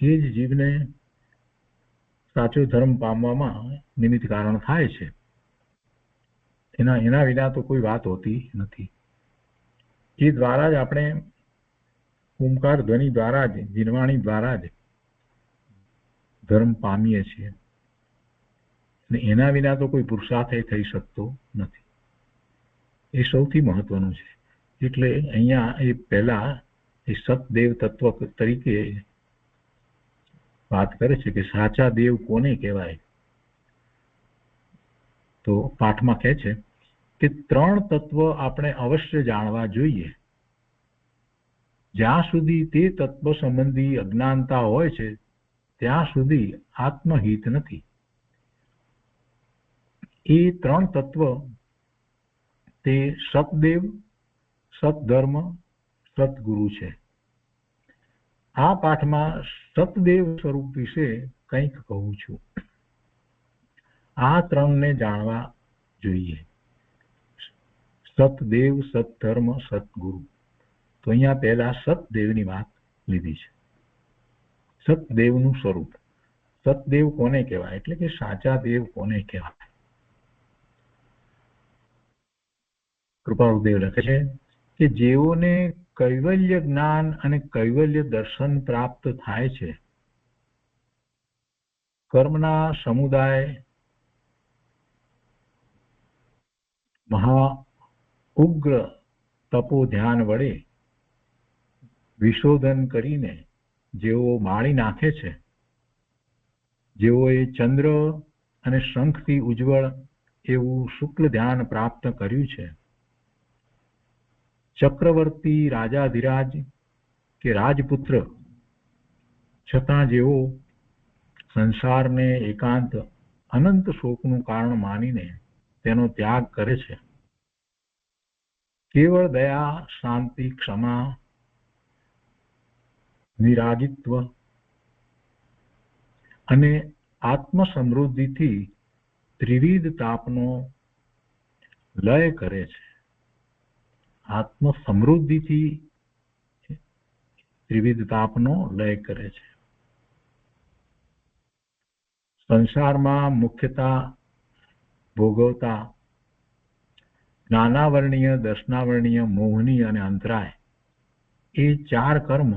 એ જ જીવને સાચો ધર્મ પામવામાં નિમિત્ત કારણ થાય છે. એના વિના તો કોઈ વાત હોતી નથી. એ દ્વારા જ આપણે ઓમકાર ધ્વનિ દ્વારા જ, જીનવાણી દ્વારા જ ધર્મ પામીએ છીએ. અને એના વિના તો કોઈ પુરુષાર્થ થઈ શકતો નથી. એ સૌથી મહત્વનું છે. એટલે અહીંયા એ પહેલા એ સતદેવ તત્વ તરીકે વાત કરે છે કે સાચા દેવ કોને કહેવાય. તો પાઠમાં કહે છે કે 3 તત્વ આપણે અવશ્ય જાણવા જોઈએ. જ્યાં સુધી તે તત્વ સંબંધી અજ્ઞાનતા હોય છે ત્યાં સુધી આત્મહિત નથી. એ 3 તત્વ તે સતદેવ, સતધર્મ, સદગુરુ છે. આ પાઠમાં સતદેવ સ્વરૂપ વિશે કંઈક કહું છું. આ 3ને જાણવા જોઈએ, સતદેવ, સતધર્મ, સદગુરુ. તો અહીંયા પહેલા સતદેવની વાત લીધી છે. સતદેવનું સ્વરૂપ. સતદેવ કોને કહેવાય, એટલે કે સાચા દેવ કોને કહેવાય. કૃપાળુદેવ લખે છે કે જેઓને કૈવલ્ય જ્ઞાન અને કૈવલ્ય દર્શન પ્રાપ્ત થાય છે, કર્મના સમુદાય મહા ઉગ્ર તપો ધ્યાન વડે વિશોધન કરીને જેઓ માળી નાખે છે, જેઓએ ચંદ્ર અને શંખથી ઉજ્જવળ એવું શુક્લ ધ્યાન પ્રાપ્ત કર્યું છે, ચક્રવર્તી રાજાધિરાજ કે રાજપુત્ર છતાં જેઓ સંસારને એકાંત અનંત શોકનું કારણ માનીને તેનો ત્યાગ કરે છે, કેવળ દયા, શાંતિ, ક્ષમા, નિરાજિત્વ અને આત્મ સમૃદ્ધિથી ત્રિવિધ તાપનો લય કરે છે. આત્મ સમૃદ્ધિથી ત્રિવિધ તાપનો લય કરે છે. સંસારમાં મુખ્યતા ભોગવતા જ્ઞાનાવરણીય, દર્શનાવરણીય, મોહનીય અને અંતરાય એ 4 કર્મ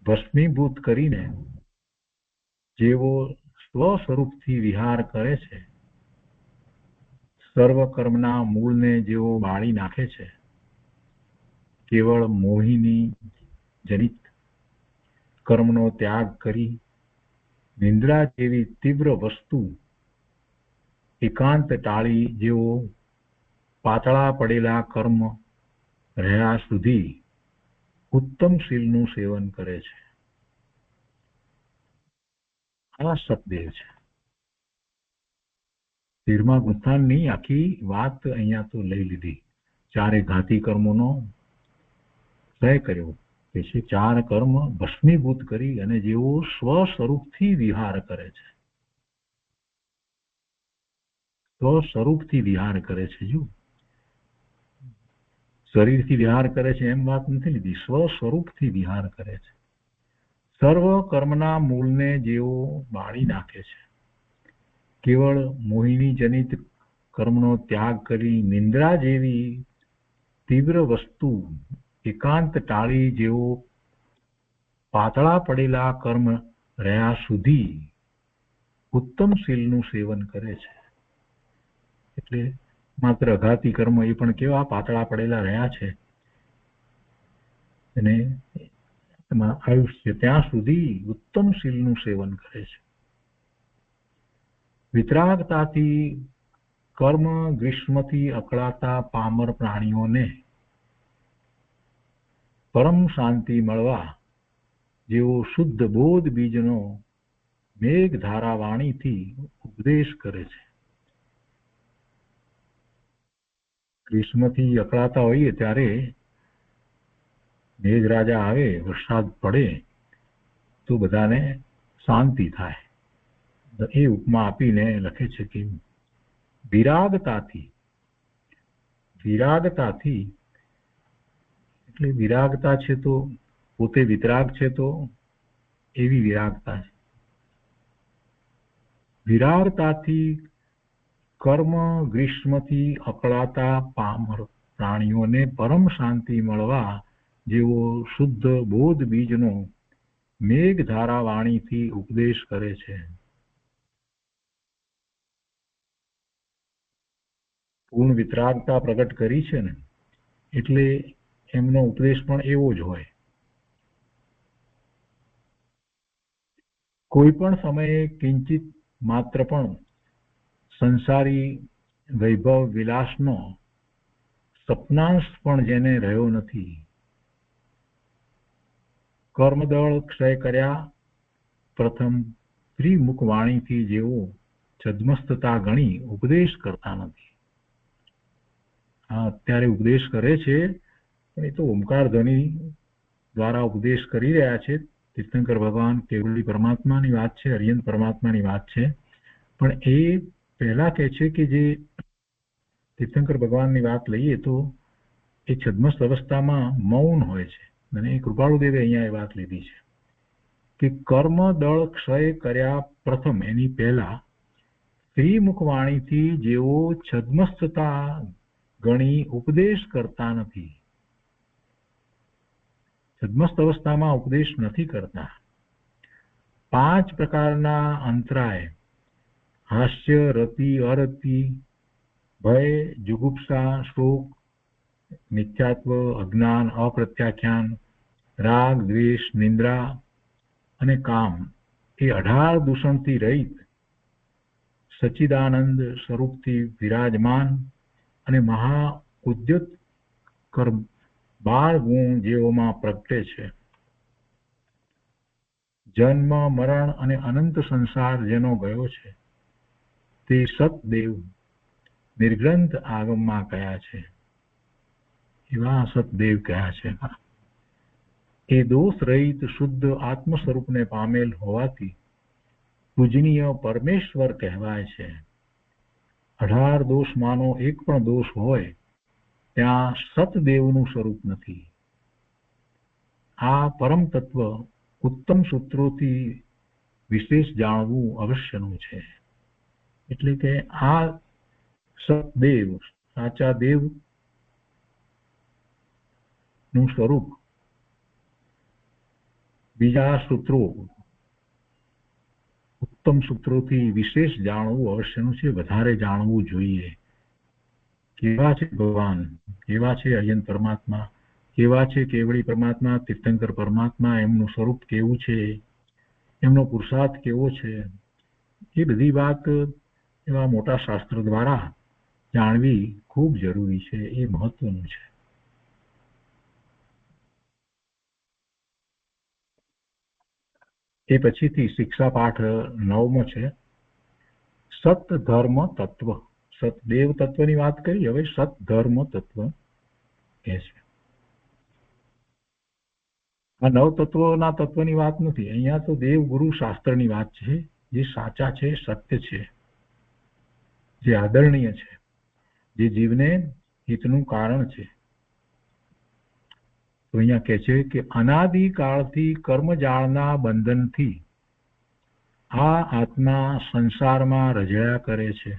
ભસ્મીભૂત કરીને જેવો સ્વ સ્વરૂપથી વિહાર કરે છે, સર્વ કર્મના મૂળને જેઓ બાળી નાખે છે, કેવળ મોહિની જનિત કર્મનો ત્યાગ કરી નિંદ્રા જેવી તીવ્ર વસ્તુ એકાંત ટાળી જેઓ પાતળા પડેલા કર્મ રહ્યા સુધી ઉત્તમ શીલનું સેવન કરે છે. આ સતદેવ છે. 13મા ગુંથાણની આખી વાત અહીંયા તો લઈ લીધી. 4 ઘાતી કર્મોનો ક્ષય કર્યો કે છે. 4 કર્મ ભસ્મીભૂત કરી અને જેઓ સ્વ સ્વરૂપથી વિહાર કરે છે, સ્વ સ્વરૂપથી વિહાર કરે છે. જો શરીરથી વિહાર કરે છે એમ વાત નથી લીધી, સ્વ સ્વરૂપથી વિહાર કરે છે. સર્વ કર્મના મૂળને જેઓ બાળી નાખે છે, કેવળ મોહિની જનિત કર્મનો ત્યાગ કરી નિંદ્રા જેવી તીવ્ર વસ્તુ એકાંત ટાળી જેઓ પાતળા પડેલા કર્મ રહ્યા સુધી ઉત્તમ શીલનું સેવન કરે છે. એટલે માત્ર અઘાતી કર્મ એ પણ કેવા પાતળા પડેલા રહ્યા છે, અને એમાં આયુષ્ય ત્યાં સુધી ઉત્તમ શીલનું સેવન કરે છે. વિતરાગતાથી કર્મ ગ્રીષ્મથી અકળાતા પામર પ્રાણીઓને પરમ શાંતિ મળવા જેવો શુદ્ધ બોધ બીજનો મેઘ ધારાવાણીથી ઉપદેશ કરે છે. ગ્રીષ્મથી અકળાતા હોઈએ ત્યારે મેઘરાજા આવે, વરસાદ પડે તો બધાને શાંતિ થાય. એ ઉપમા આપીને લખે છે કે વિરાગતાથી એટલે વિરાગતા છે તો પોતે વિતરાગ છે તો એવી વિરાગતા છે. વિરાગતાથી કર્મ ગ્રીષ્મથી અકળાતા પામર પ્રાણીઓને પરમ શાંતિ મળવા જેવો શુદ્ધ બોધ બીજનો મેઘ ધારાવાણીથી ઉપદેશ કરે છે. પૂર્ણ વિતરાગતા પ્રગટ કરી છે ને, એટલે એમનો ઉપદેશ પણ એવો જ હોય. કોઈ પણ સમયે કિંચિત માત્ર પણ સંસારી વૈભવ વિલાસનો સપનાંશ પણ જેને રહ્યો નથી, કર્મદળ ક્ષય કર્યા પ્રથમ ત્રિમુખ વાણીથી જેવો છદ્મસ્તતા ગણી ઉપદેશ કરતા નથી. અત્યારે ઉપદેશ કરે છે પણ એ તો ઓમકાર ધ્વનિ દ્વારા ઉપદેશ કરી રહ્યા છે. તીર્થંકર ભગવાન કેવલી પરમાત્માની વાત છે, અરિયંત પરમાત્માની વાત છે. પણ એ પહેલા કહે છે કે જે તીર્થંકર ભગવાનની વાત લઈએ તો એ છદ્મસ્ત અવસ્થામાં મૌન હોય છે, અને કૃપાળુદેવે અહીંયા એ વાત લીધી છે કે કર્મ દળ ક્ષય કર્યા પ્રથમ એની પહેલા શ્રીમુખ વાણીથી જેવો છદ્મસ્તતા ગણી ઉપદેશ કરતા નથી. છદ્મસ્ત અવસ્થામાં ઉપદેશ નથી કરતા. 5 પ્રકારના અંતરાય હાસ્ય, રતિ, અરતિ, ભય, જુગુપ્સા, શોક, મિથ્યાત્વ, અજ્ઞાન, અપ્રત્યાખ્યાન, રાગ, દ્વેષ, નિંદ્રા અને કામ એ 18 દૂષણથી રહિત સચ્ચિદાનંદ સ્વરૂપથી વિરાજમાન અને મહા ઉદ્યુત કર્મ 12 ગુણ જેઓમાં પ્રગટે છે. જન્મ, મરણ અને અનંત સંસાર જેનો ગયો છે તે સતદેવ નિર્ગ્રંથ આગમમાં કયા છે, એવા સતદેવ કયા છે. એ દોષ રહિત શુદ્ધ આત્મ સ્વરૂપને પામેલ હોવાથી પૂજનીય પરમેશ્વર કહેવાય છે. 18 દોષમાંનો એક પણ દોષ હોય ત્યાં સતદેવનું સ્વરૂપ નથી. આ પરમ તત્વ ઉત્તમ સૂત્રોથી વિશેષ જાણવું અવશ્યનું છે. એટલે કે આ સતદેવ, સાચા દેવ નું સ્વરૂપ બીજા સૂત્રો, ઉત્તમ સૂત્રોથી વિશેષ જાણવું અવશ્યનું છે, વધારે જાણવું જોઈએ. કેવા છે ભગવાન, કેવા છે અયંત પરમાત્મા, કેવા છે કેવળી પરમાત્મા, તીર્થંકર પરમાત્મા, એમનું સ્વરૂપ કેવું છે, એમનો પુરુષાર્થ કેવો છે, એ બધી વાત એવા મોટા શાસ્ત્ર દ્વારા જાણવી ખૂબ જરૂરી છે. એ મહત્વનું છે. એ પછીથી શિક્ષા પાઠ 9મો છે, સત ધર્મ તત્વ. સતદેવ તત્વની વાત કરી, હવે સત ધર્મ તત્વ કહે છે. આ 9 તત્વોના તત્વની વાત નથી, અહીંયા તો દેવ ગુરુ શાસ્ત્રની વાત છે, જે સાચા છે, સત્ય છે, જે આદરણીય છે, જે જીવને હિતનું કારણ છે. તો અહીંયા કહે છે કે અનાદિકાળથી કર્મજાળના બંધનથી આ આત્મા સંસારમાં રજળ્યા કરે છે.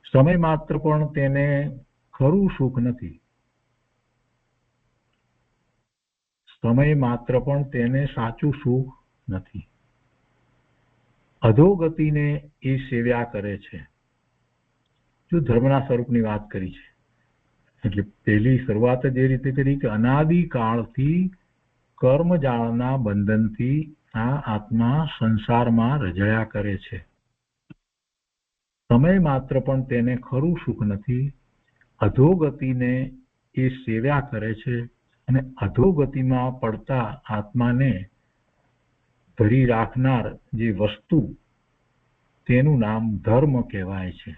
સમય માત્ર પણ તેને ખરું સુખ નથી, સમય માત્ર પણ તેને સાચું સુખ નથી. અધોગતિને એ સેવ્યા કરે છે. તો ધર્મના સ્વરૂપની વાત કરી છે. એટલે પહેલી શરૂઆત જ એ રીતે કરી કે અનાદિકાળથી કર્મજાળના બંધનથી આ આત્મા સંસારમાં રજળ્યા કરે છે. સમય માત્ર પણ તેને ખરું સુખ નથી. અધોગતિને એ સેવ્યા કરે છે અને અધોગતિમાં પડતા આત્માને ધરી રાખનાર જે વસ્તુ તેનું નામ ધર્મ કહેવાય છે.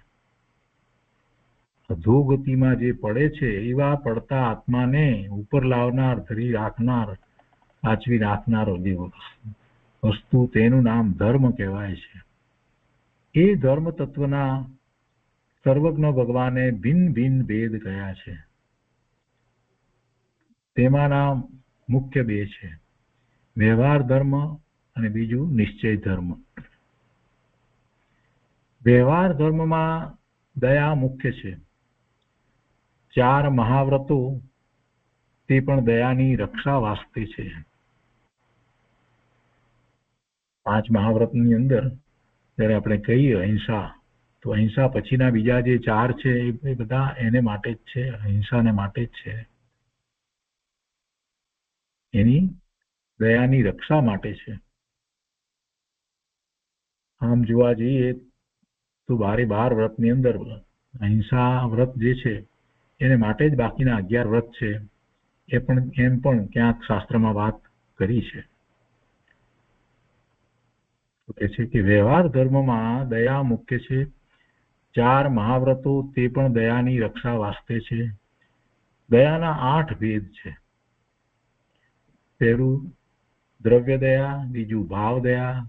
અધોગતિમાં જે પડે છે એવા પડતા આત્માને ઉપર લાવનાર, ધરી રાખનાર, સાચવી રાખનાર જે વસ્તુ તેનું નામ ધર્મ કહેવાય છે. એ ધર્મ તત્વના સર્વજ્ઞ ભગવાને ભિન્ન ભિન્ન ભેદ કયા છે. તેમાંના મુખ્ય બે છે, વ્યવહાર ધર્મ અને બીજું નિશ્ચય ધર્મ. વ્યવહાર ધર્મમાં દયા મુખ્ય છે. 4 મહાવ્રતો તે પણ દયાની રક્ષા વાસ્તે છે. 5 મહાવ્રતની અંદર જ્યારે આપણે કહીએ અહિંસા, તો અહિંસા પછીના બીજા જે 4 છે એ બધા એને માટે જ છે, અહિંસાને માટે જ છે. એની દયાની રક્ષા માટે છે. આમ જોવા જઈએ તો 12 વ્રતની અંદર અહિંસા વ્રત જે છે એને માટે જ બાકીના 11 વ્રત છે એ પણ એમ પણ ક્યાંક શાસ્ત્રમાં વાત કરી છે. કહે છે કે વ્યવહાર ધર્મમાં દયા મુખ્ય છે. 4 મહાવ્રતો તે પણ દયાની રક્ષા વાસ્તે છે. દયાના 8 ભેદ છે. પહેલું દ્રવ્ય દયા, બીજું ભાવ દયા,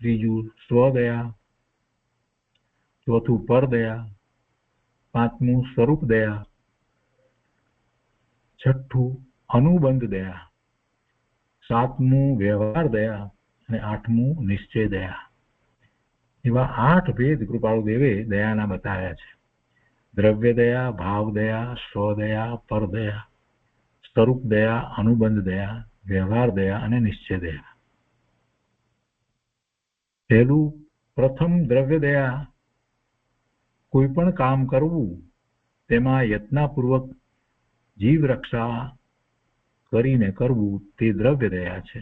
ત્રીજું સ્વદયા, ચોથું પરદયા, પાંચમું સ્વરૂપ દયા, છઠ્ઠું અનુબંધ દયા, સાતમું વ્યવહાર દયા અને આઠમું નિશ્ચય દયા. એવા 8 ભેદ કૃપાળુ દેવે દયાના બતાવ્યા છે. દ્રવ્ય દયા, ભાવ દયા, સ્વદયા, પરદયા, સ્વરૂપ દયા, અનુબંધ દયા, વ્યવહાર દયા અને નિશ્ચય દયા. પહેલું પ્રથમ દ્રવ્ય દયા, કોઈ પણ કામ કરવું તેમાં યત્નપૂર્વક જીવ રક્ષા કરીને કરવું તે દ્રવ્ય દયા છે.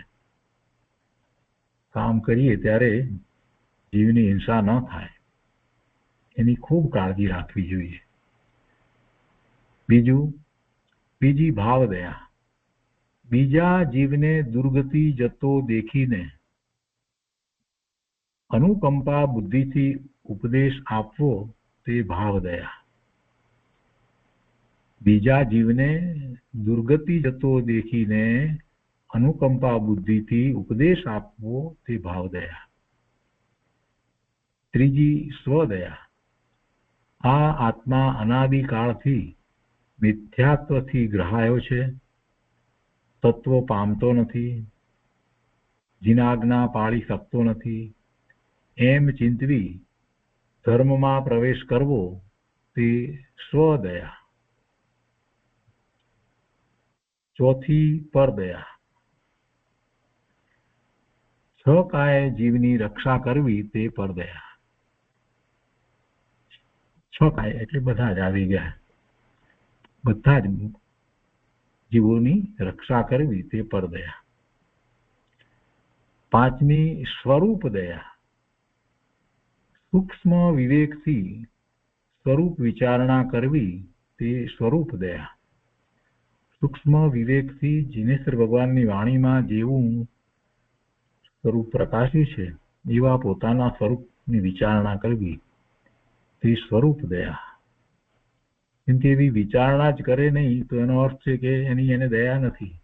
કામ કરીએ ત્યારે જીવની હિંસા ન થાય એની ખૂબ કાળજી રાખવી જોઈએ. બીજી ભાવ દયા, બીજા જીવને દુર્ગતિ જતો દેખીને અનુકંપા બુદ્ધિથી ઉપદેશ આપવો તે ભાવ દયા. બીજા જીવને દુર્ગતિ જતો દેખીને અનુકંપા બુદ્ધિથી ઉપદેશ આપવો તે ભાવ દયા. ત્રીજી સ્વદયા, આ આત્મા અનાદિકાળથી મિથ્યાત્વથી ગ્રહાયો છે, તત્વ પામતો નથી, જીનાજ્ઞા પાળી શકતો નથી, એમ ચિંતવી ધર્મમાં પ્રવેશ કરવો તે સ્વદયા. ચોથી પરદયા, 6 કાય જીવની રક્ષા કરવી તે પરદયા. 6 કાય એટલે બધા જ આવી ગયા, બધા જ જીવોની રક્ષા કરવી તે પરદયા. પાંચમી સ્વરૂપ દયા, સૂક્ષ્મ વિવેકથી સ્વરૂપ વિચારણા કરવી તે સ્વરૂપ દયા. સૂક્ષ્મ વિવેકથી જીનેશ્વર ભગવાનની વાણીમાં જેવું સ્વરૂપ પ્રકાશ્યું છે એવા પોતાના સ્વરૂપની વિચારણા કરવી તે સ્વરૂપ દયા. કેમ કે એવી વિચારણા જ કરે નહીં તો એનો અર્થ છે કે એને દયા નથી.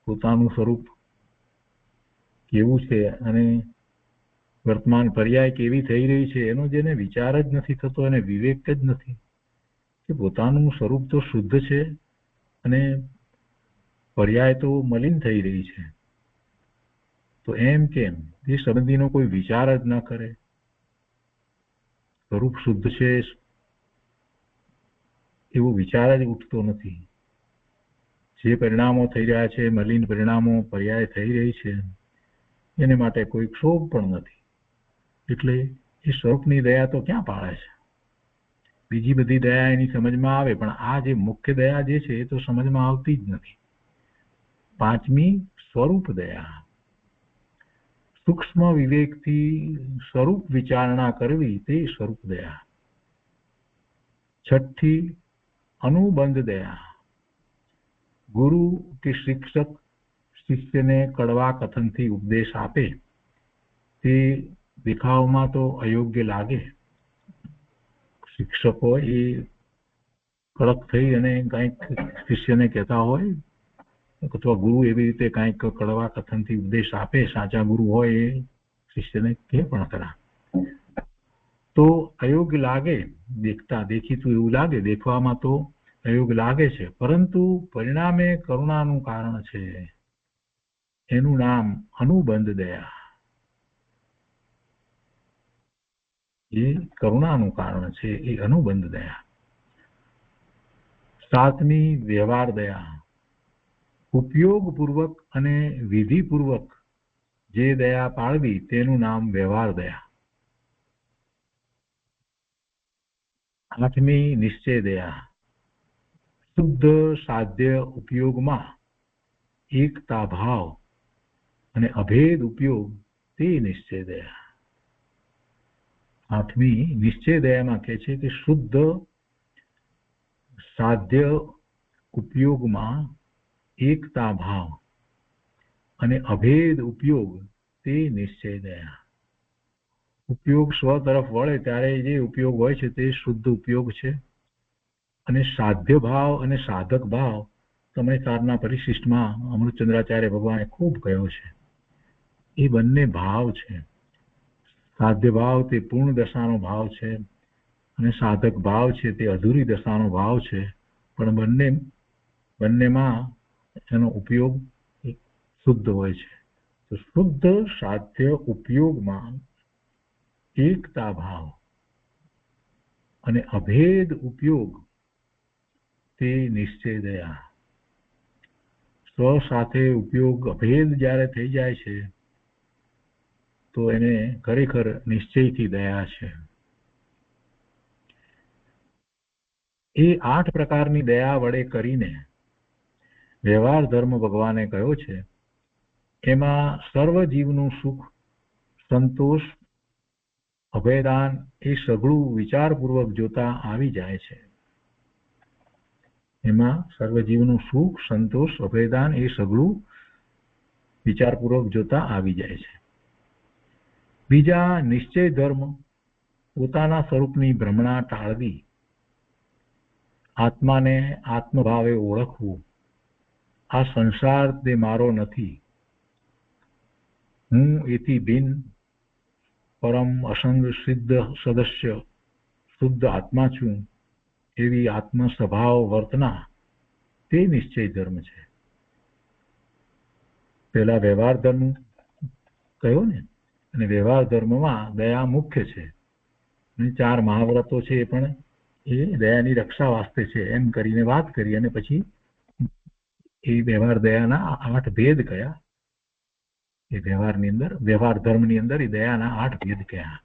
પોતાનું સ્વરૂપ કેવું છે અને વર્તમાન પર્યાય કેવી થઈ રહી છે એનો જેને વિચાર જ નથી થતો, એને વિવેક જ નથી કે પોતાનું સ્વરૂપ તો શુદ્ધ છે અને પર્યાય તો મલિન થઈ રહી છે, તો એમ કેમ એ સંબંધીનો કોઈ વિચાર જ ન કરે. સ્વરૂપ શુદ્ધ છે એવો વિચાર જ ઉઠતો નથી. જે પરિણામો થઈ રહ્યા છે, મલિન પરિણામો પર્યાય થઈ રહી છે, એને માટે કોઈ ક્ષોભ પણ નથી. એટલે એ સ્વરૂપની દયા તો ક્યાં પાળે છે. બીજી બધી દયા એની સમજમાં આવે, પણ આ જે મુખ્ય દયા જે છે એ તો સમજમાં આવતી જ નથી. પાંચમી સ્વરૂપ દયા, સૂક્ષ્મ વિવેકથી સ્વરૂપ વિચારણા કરવી તે સ્વરૂપ દયા. છઠ્ઠી અનુબંધ દયા, ગુરુ કે શિક્ષક શિષ્યને કડવા કથનથી ઉપદેશ આપે તે દેખાવમાં તો અયોગ્ય લાગે. શિક્ષકો એ કડક થઈ અને કંઈક શિષ્યને કહેતા હોય, અથવા ગુરુ એવી રીતે કંઈક કડવા કથનથી ઉપદેશ આપે, સાચા ગુરુ હોય એ શિષ્યને કે પણ ખરા, તો અયોગ્ય લાગે. દેખીતું એવું લાગે, દેખવામાં તો અયોગ્ય લાગે છે, પરંતુ પરિણામે કરુણાનું કારણ છે. એનું નામ અનુબંધ દયા. એ કરુણાનું કારણ છે, એ અનુબંધ દયા. સાતમી વ્યવહાર દયા, ઉપયોગપૂર્વક અને વિધિપૂર્વક જે દયા પાળવી તેનું નામ વ્યવહાર દયા. આઠમી નિશ્ચય દયા, શુદ્ધ સાધ્ય ઉપયોગમાં એકતા ભાવ અને અભેદ ઉપયોગ તે નિશ્ચય દયા. આઠમી નિશ્ચય દયામાં કહે છે કે શુદ્ધ સાધ્ય ઉપયોગમાં એકતા ભાવ અને અભેદ ઉપયોગ તે નિશ્ચય દયા. ઉપયોગ સ્વ તરફ વળે ત્યારે જે ઉપયોગ હોય છે તે શુદ્ધ ઉપયોગ છે, અને સાધ્ય ભાવ અને સાધક ભાવ સમયકાળના પરિશિષ્ટમાં અમૃતચંદ્રાચાર્ય ભગવાને ખૂબ કહ્યો છે. એ બંને ભાવ છે. સાધ્ય ભાવ તે પૂર્ણ દશાનો ભાવ છે, અને સાધક ભાવ છે તે અધૂરી દશાનો ભાવ છે, પણ બંનેમાં એનો ઉપયોગ શુદ્ધ હોય છે. તો શુદ્ધ સાધ્ય ઉપયોગમાં એકતા ભાવ અને અભેદ ઉપયોગ તે નિશ્ચય દયા. સ્વ સાથે ઉપયોગ અભેદ જ્યારે થઈ જાય છે તો એને ખરેખર નિશ્ચયથી દયા છે. એ 8 પ્રકારની દયા વડે કરીને વ્યવહાર ધર્મ ભગવાને કહ્યો છે. એમાં સર્વ જીવનું સુખ, સંતોષ, અભયદાન એ સઘળું વિચારપૂર્વક જોતા આવી જાય છે. એમાં સર્વજીવનું સુખ, સંતોષ, અભયદાન એ સઘળું વિચારપૂર્વક જોતા આવી જાય છે. બીજા નિશ્ચય ધર્મ, પોતાના સ્વરૂપની ભ્રમણા ટાળવી, આત્માને આત્મભાવે ઓળખવું. આ સંસાર તે મારો નથી, હું એથી ભિન્ન પરમ અસંગ સિદ્ધ સદસ્ય શુદ્ધ આત્મા છું, એવી આત્મ સ્વભાવ વર્તના તે નિશ્ચય ધર્મ છે. પેલા વ્યવહાર ધર્મ કયો ને, અને વ્યવહાર ધર્મમાં દયા મુખ્ય છે. અને 4 મહાવ્રતો છે એ પણ એ દયાની રક્ષા વાસ્તે છે એમ કરીને વાત કરી, અને પછી એ વ્યવહાર દયાના 8 ભેદ કયા. એ વ્યવહારની અંદર, વ્યવહાર ધર્મની અંદર એ દયાના 8 ભેદ કયા.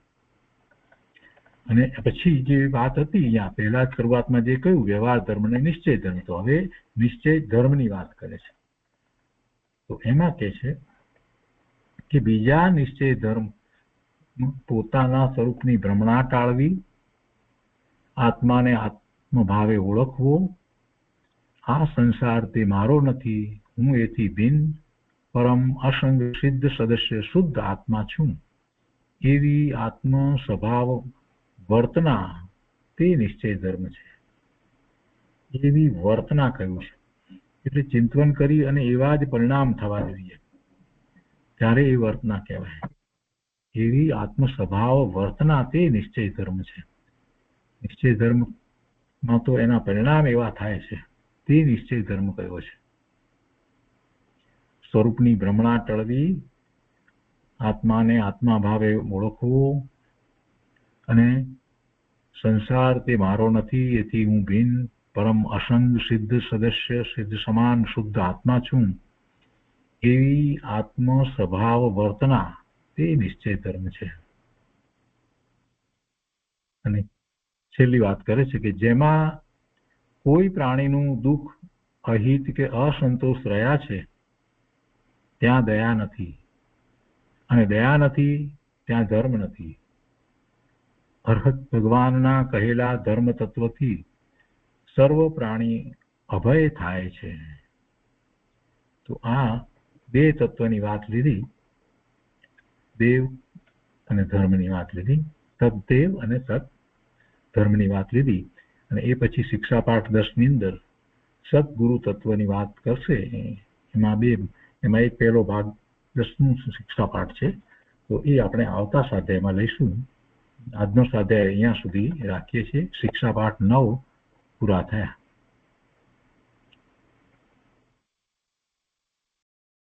અને પછી જે વાત હતી અહીંયા પહેલા જ શરૂઆતમાં જે કહ્યું વ્યવહાર ધર્મ અને નિશ્ચય ધર્મ, તો હવે નિશ્ચય ધર્મની વાત કરે છે. તો એમાં કહે છે કે બીજા નિશ્ચય ધર્મ, પોતાના સ્વરૂપની ભ્રમણા ટાળવી, આત્માને આત્મભાવે ઓળખવો, આ સંસાર તે મારો નથી, હું એથી ભિન્ન પરમ અસંગ સિદ્ધ સદસ્ય શુદ્ધ આત્મા છું, એવી આત્મ સ્વભાવ વર્તના તે નિશ્ચય ધર્મ છે. એવી વર્તના કહ્યું છે એટલે ચિંતન કરી અને એવા જ પરિણામ થવા જોઈએ ત્યારે એ વર્તના કહેવાય. એવી આત્મ સ્વભાવ વર્તના તે નિશ્ચય ધર્મ છે. નિશ્ચય ધર્મમાં તો એના પરિણામ એવા થાય છે, તે નિશ્ચય ધર્મ કયો છે. સ્વરૂપની ભ્રમણા ટળવી, આત્માને આત્મા ભાવે ઓળખવો, અને સંસાર તે મારો નથી, એથી હું ભિન્ન પરમ અસંગ સિદ્ધ સદસ્ય સિદ્ધ સમાન શુદ્ધ આત્મા છું, એવી આત્મ સ્વભાવ વર્તના તે નિશ્ચય ધર્મ છે. અને છેલ્લી વાત કરે છે કે જેમાં કોઈ પ્રાણીનું દુઃખ, અહિત કે અસંતોષ રહ્યા છે ત્યાં દયા નથી, અને દયા નથી ત્યાં ધર્મ નથી. અર્હત ભગવાનના કહેલા ધર્મ તત્વથી સર્વ પ્રાણી અભય થાય છે. તો આ બે તત્વની વાત લીધી, દેવ અને ધર્મની વાત લીધી, સદદેવ અને સત ધર્મની વાત લીધી, અને એ પછી શિક્ષા પાઠ 10 ની અંદર સદગુરુ તત્વની વાત કરશે. એમાં એક પહેલો ભાગ 10મું શિક્ષા પાઠ છે. તો એ આપણે આવતા સ્વાધ્યાયમાં લઈશું. આજનો સ્વાધ્યાય અહીંયા સુધી રાખીએ છીએ. શિક્ષા પાઠ 9 પૂરા થયા.